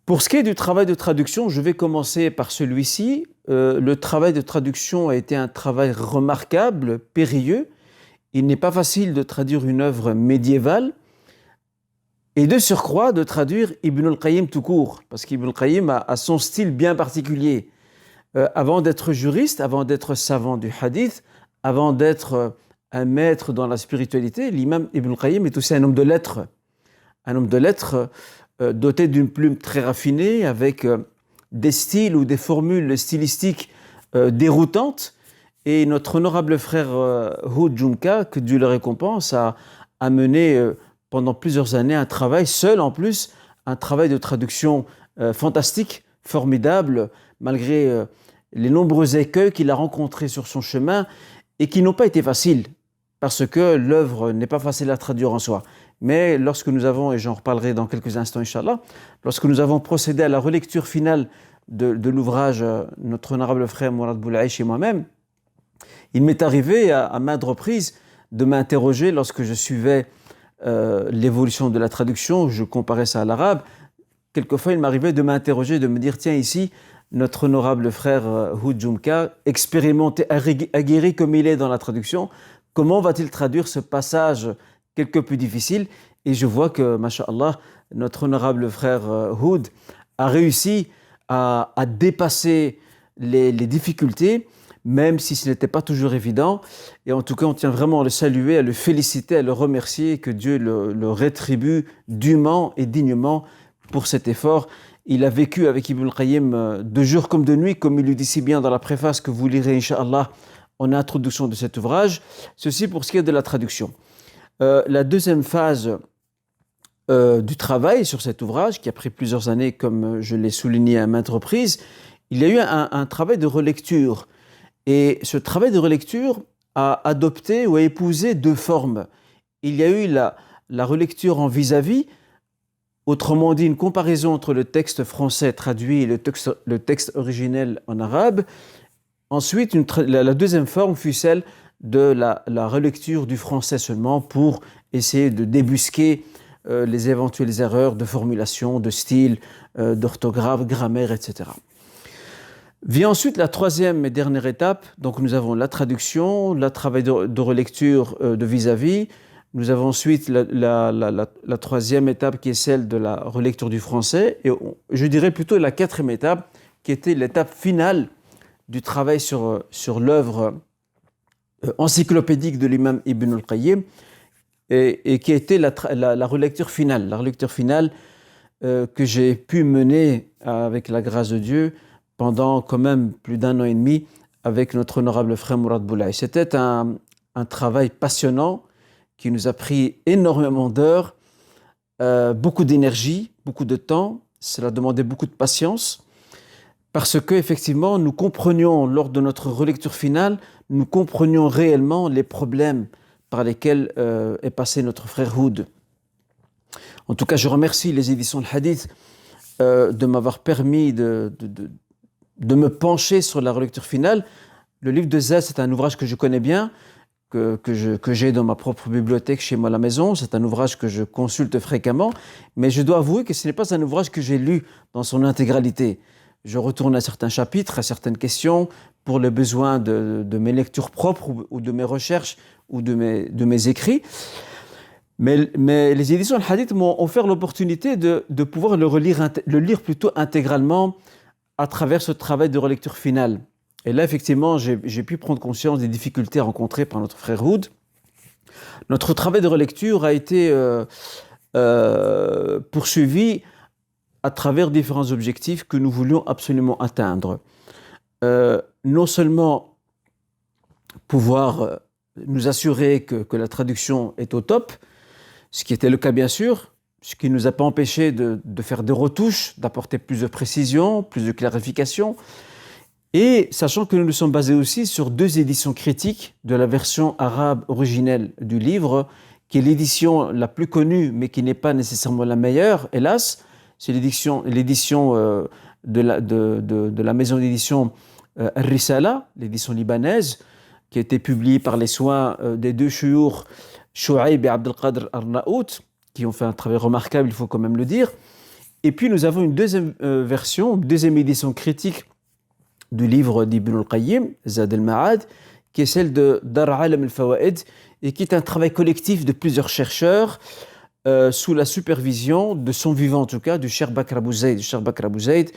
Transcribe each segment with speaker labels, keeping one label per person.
Speaker 1: Pour ce qui est du travail de traduction, je vais commencer par celui-ci. Le travail de traduction a été un travail remarquable, périlleux. Il n'est pas facile de traduire une œuvre médiévale et de surcroît de traduire Ibn al-Qayyim tout court, parce qu'Ibn al-Qayyim a son style bien particulier. Avant d'être juriste, avant d'être savant du hadith, avant d'être un maître dans la spiritualité, l'imam Ibn al-Qayyim est aussi un homme de lettres. Un homme de lettres doté d'une plume très raffinée, avec des styles ou des formules stylistiques déroutantes. Et notre honorable frère Houd Jumka, que Dieu le récompense, a mené pendant plusieurs années un travail, seul en plus, un travail de traduction fantastique, formidable, malgré les nombreux écueils qu'il a rencontrés sur son chemin et qui n'ont pas été faciles, parce que l'œuvre n'est pas facile à traduire en soi. Mais lorsque nous avons, et j'en reparlerai dans quelques instants, Inch'Allah, lorsque nous avons procédé à la relecture finale de l'ouvrage, notre honorable frère Mourad Boulaïch et moi-même, il m'est arrivé à maintes reprises de m'interroger lorsque je suivais l'évolution de la traduction, je comparais ça à l'arabe. Quelquefois, il m'arrivait de m'interroger, de me dire, tiens, ici, notre honorable frère Houd Jumka, expérimenté, aguerri comme il est dans la traduction, comment va-t-il traduire ce passage quelque peu difficile? Et je vois que, masha'Allah, notre honorable frère Houd a réussi à dépasser les difficultés, même si ce n'était pas toujours évident. Et en tout cas, on tient vraiment à le saluer, à le féliciter, à le remercier, que Dieu le rétribue dûment et dignement pour cet effort. Il a vécu avec Ibn al-Qayyim de jour comme de nuit, comme il le dit si bien dans la préface que vous lirez, Inch'Allah, en introduction de cet ouvrage. Ceci pour ce qui est de la traduction. La deuxième phase du travail sur cet ouvrage, qui a pris plusieurs années, comme je l'ai souligné à maintes reprises, il y a eu un travail de relecture. Et ce travail de relecture a adopté ou a épousé deux formes. Il y a eu la relecture en vis-à-vis, autrement dit une comparaison entre le texte français traduit et le texte originel en arabe. Ensuite, la deuxième forme fut celle de la relecture du français seulement pour essayer de débusquer les éventuelles erreurs de formulation, de style, d'orthographe, grammaire, etc. Vient ensuite la troisième et dernière étape. Donc nous avons la traduction, le travail de relecture de vis-à-vis. Nous avons ensuite la troisième étape qui est celle de la relecture du français. Et je dirais plutôt la quatrième étape qui était l'étape finale du travail sur l'œuvre encyclopédique de l'imam Ibn al-Qayyim et qui a été la relecture finale. La relecture finale que j'ai pu mener avec la grâce de Dieu pendant quand même plus d'un an et demi avec notre honorable frère Mourad Boulaïch. C'était un travail passionnant qui nous a pris énormément d'heures, beaucoup d'énergie, beaucoup de temps. Cela demandait beaucoup de patience parce que effectivement, nous comprenions lors de notre relecture finale, nous comprenions réellement les problèmes par lesquels est passé notre frère Houd. En tout cas, je remercie les éditions de Hadith de m'avoir permis de me pencher sur la relecture finale. Le livre de Zaz, c'est un ouvrage que je connais bien, que j'ai dans ma propre bibliothèque chez moi à la maison. C'est un ouvrage que je consulte fréquemment, mais je dois avouer que ce n'est pas un ouvrage que j'ai lu dans son intégralité. Je retourne à certains chapitres, à certaines questions, pour les besoins de mes lectures propres ou de mes recherches ou de mes écrits. Mais les éditions Al-Hadith m'ont offert l'opportunité de pouvoir le lire plutôt intégralement à travers ce travail de relecture finale. Et là, effectivement, j'ai pu prendre conscience des difficultés rencontrées par notre frère Houd. Notre travail de relecture a été poursuivi à travers différents objectifs que nous voulions absolument atteindre. Non seulement pouvoir nous assurer que la traduction est au top, ce qui était le cas bien sûr, ce qui ne nous a pas empêché de faire des retouches, d'apporter plus de précision, plus de clarification, et sachant que nous nous sommes basés aussi sur deux éditions critiques de la version arabe originelle du livre, qui est l'édition la plus connue, mais qui n'est pas nécessairement la meilleure, hélas, c'est l'édition de la maison d'édition Al-Risala, l'édition libanaise, qui a été publiée par les soins des deux chouyours Chouaib et Abdelkader Arnaout, qui ont fait un travail remarquable, il faut quand même le dire. Et puis nous avons une deuxième version, une deuxième édition critique du livre d'Ibn al-Qayyim, Zad al-Ma'ad, qui est celle de Dar Alam al-Fawaid, et qui est un travail collectif de plusieurs chercheurs sous la supervision de son vivant, en tout cas, du Cheikh Bakr Abou Zaid. Le Cheikh Bakr Abou Zaid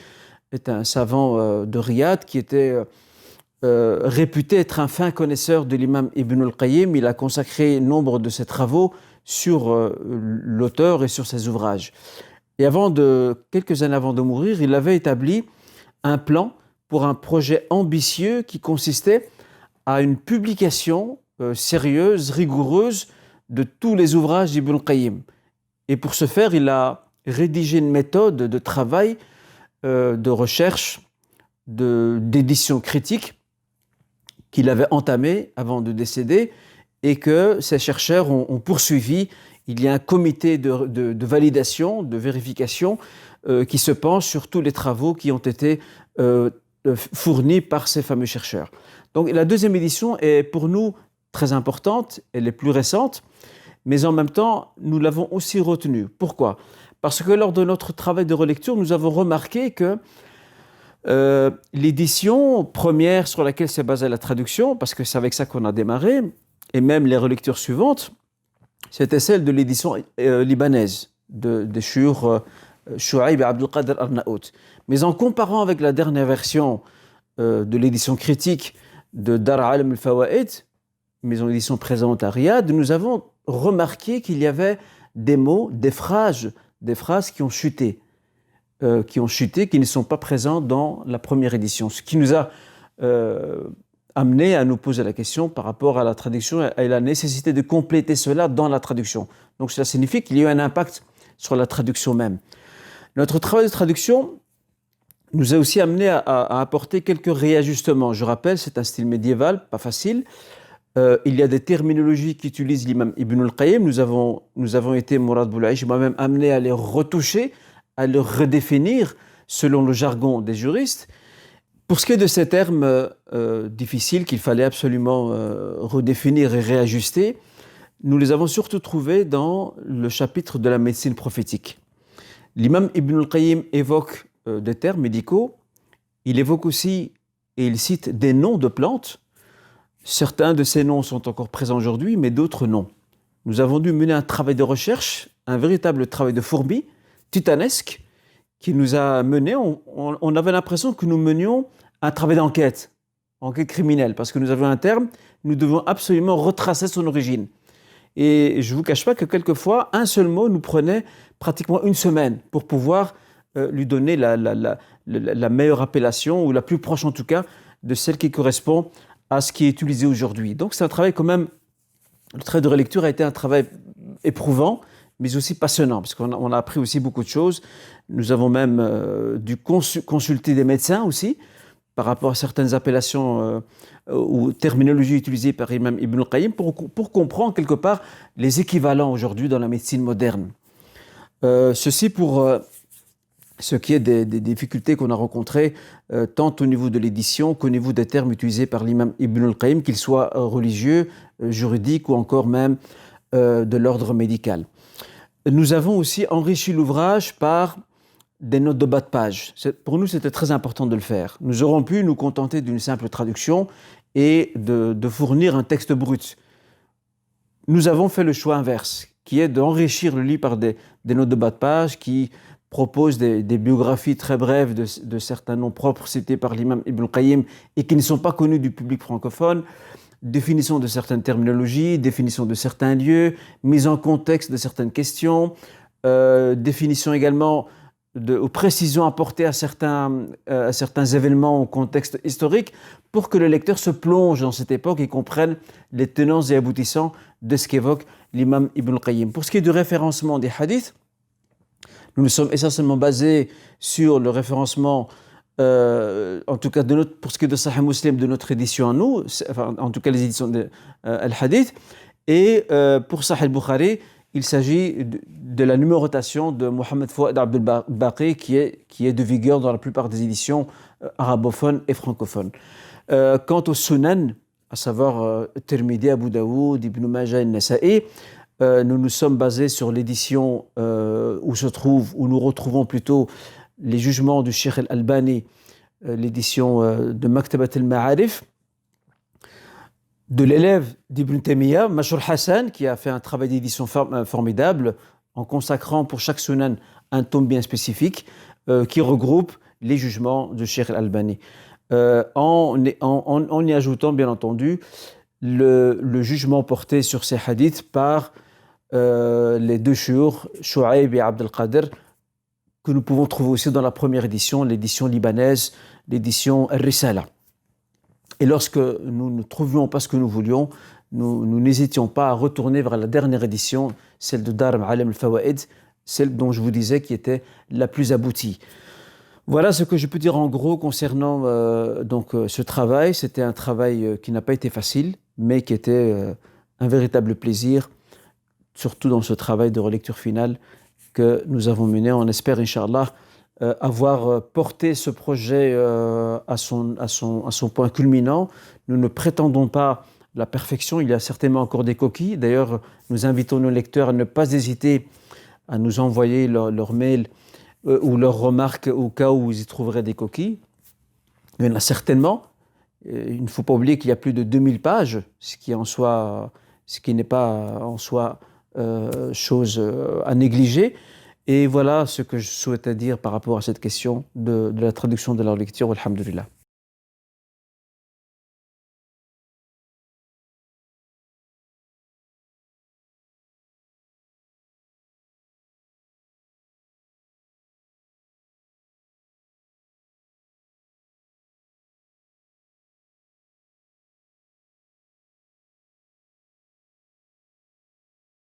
Speaker 1: est un savant de Riyad qui était réputé être un fin connaisseur de l'imam Ibn al-Qayyim. Il a consacré nombre de ses travaux sur l'auteur et sur ses ouvrages. Et quelques années avant de mourir, il avait établi un plan pour un projet ambitieux qui consistait à une publication sérieuse, rigoureuse de tous les ouvrages d'Ibn al-Qayyim. Et pour ce faire, il a rédigé une méthode de travail, de recherche, d'édition critique qu'il avait entamée avant de décéder et que ces chercheurs ont poursuivi. Il y a un comité de validation, de vérification qui se penche sur tous les travaux qui ont été fournis par ces fameux chercheurs. Donc la deuxième édition est pour nous très importante, elle est plus récente, mais en même temps, nous l'avons aussi retenue. Pourquoi ? Parce que lors de notre travail de relecture, nous avons remarqué que l'édition première sur laquelle s'est basée la traduction, parce que c'est avec ça qu'on a démarré, et même les relectures suivantes, c'était celle de l'édition libanaise de Shur Shuaib et Abdul Qadir Arnaout. Mais en comparant avec la dernière version de l'édition critique de Dar Alam al-Fawaid, maison d'édition présente à Riyad, nous avons remarqué qu'il y avait des mots, des phrases qui ont chuté, qui ne sont pas présents dans la première édition. Ce qui nous a amené à nous poser la question par rapport à la traduction et la nécessité de compléter cela dans la traduction. Donc cela signifie qu'il y a eu un impact sur la traduction même. Notre travail de traduction nous a aussi amené à apporter quelques réajustements. Je rappelle, c'est un style médiéval, pas facile. Il y a des terminologies qu'utilise l'imam Ibn al-Qayyim. Nous avons été, Mourad Boulaïch, moi-même, amené à les retoucher, à les redéfinir selon le jargon des juristes. Pour ce qui est de ces termes difficiles qu'il fallait absolument redéfinir et réajuster, nous les avons surtout trouvés dans le chapitre de la médecine prophétique. L'imam Ibn al-Qayyim évoque des termes médicaux, il évoque aussi et il cite des noms de plantes. Certains de ces noms sont encore présents aujourd'hui, mais d'autres non. Nous avons dû mener un travail de recherche, un véritable travail de fourmi, titanesque, qui nous a mené, on avait l'impression que nous menions un travail d'enquête, enquête criminelle, parce que nous avions un terme, nous devons absolument retracer son origine. Et je ne vous cache pas que quelquefois, un seul mot nous prenait pratiquement une semaine pour pouvoir lui donner la meilleure appellation, ou la plus proche en tout cas, de celle qui correspond à ce qui est utilisé aujourd'hui. Donc c'est un travail quand même, le travail de relecture a été un travail éprouvant, mais aussi passionnant, parce qu'on a appris aussi beaucoup de choses. Nous avons même dû consulter des médecins aussi, par rapport à certaines appellations ou terminologies utilisées par Imam Ibn al-Qayyim, pour comprendre quelque part les équivalents aujourd'hui dans la médecine moderne. Ceci pour ce qui est des difficultés qu'on a rencontrées, tant au niveau de l'édition qu'au niveau des termes utilisés par l'imam Ibn al-Qayyim, qu'ils soient religieux, juridiques ou encore même de l'ordre médical. Nous avons aussi enrichi l'ouvrage par des notes de bas de page. Pour nous, c'était très important de le faire. Nous aurions pu nous contenter d'une simple traduction et de fournir un texte brut. Nous avons fait le choix inverse, qui est d'enrichir le livre par des notes de bas de page qui proposent des biographies très brèves de certains noms propres cités par l'imam Ibn al-Qayyim et qui ne sont pas connus du public francophone, définition de certaines terminologies, définition de certains lieux, mise en contexte de certaines questions, définition également aux précisions apportées à certains événements au contexte historique pour que le lecteur se plonge dans cette époque et comprenne les tenants et aboutissants de ce qu'évoque l'imam Ibn al-Qayyim. Pour ce qui est du référencement des hadiths, nous nous sommes essentiellement basés sur le référencement, en tout cas pour ce qui est de Sahih Muslim, de notre édition à nous, enfin, en tout cas les éditions de Al-Hadith, et pour Sahih Bukhari, il s'agit de la numérotation de Mohamed Fouad Abdel Baqi qui est de vigueur dans la plupart des éditions arabophones et francophones. Quant au Sunan, à savoir Tirmidhi, Abu Daoud, Ibn Majah et Nasa'i, Nous nous sommes basés sur l'édition où nous retrouvons plutôt les jugements du Cheikh Al-Albani, l'édition de Maktabat al-Ma'arif, de l'élève d'Ibn Taymiyyah, Mashour Hassan, qui a fait un travail d'édition formidable en consacrant pour chaque sunan un tome bien spécifique qui regroupe les jugements de Cheikh Al-Albani. En y ajoutant, bien entendu, le jugement porté sur ces hadiths par les deux chouurs, Shu'aib et Abd al-Qadir, que nous pouvons trouver aussi dans la première édition, l'édition libanaise, l'édition Al-Risala. Et lorsque nous ne trouvions pas ce que nous voulions, nous n'hésitions pas à retourner vers la dernière édition, celle de Dar Ma'alim al-Fawaid, celle dont je vous disais qui était la plus aboutie. Voilà ce que je peux dire en gros concernant ce travail. C'était un travail qui n'a pas été facile, mais qui était un véritable plaisir, surtout dans ce travail de relecture finale que nous avons mené. On espère, Inch'Allah, avoir porté ce projet à son point culminant. Nous ne prétendons pas la perfection, il y a certainement encore des coquilles. D'ailleurs, nous invitons nos lecteurs à ne pas hésiter à nous envoyer leur mail ou leurs remarques au cas où ils y trouveraient des coquilles. Il y en a certainement. Il ne faut pas oublier qu'il y a plus de 2000 pages, ce qui n'est pas en soi chose à négliger. Et voilà ce que je souhaitais dire par rapport à cette question de la traduction de la lecture. Alhamdulillah.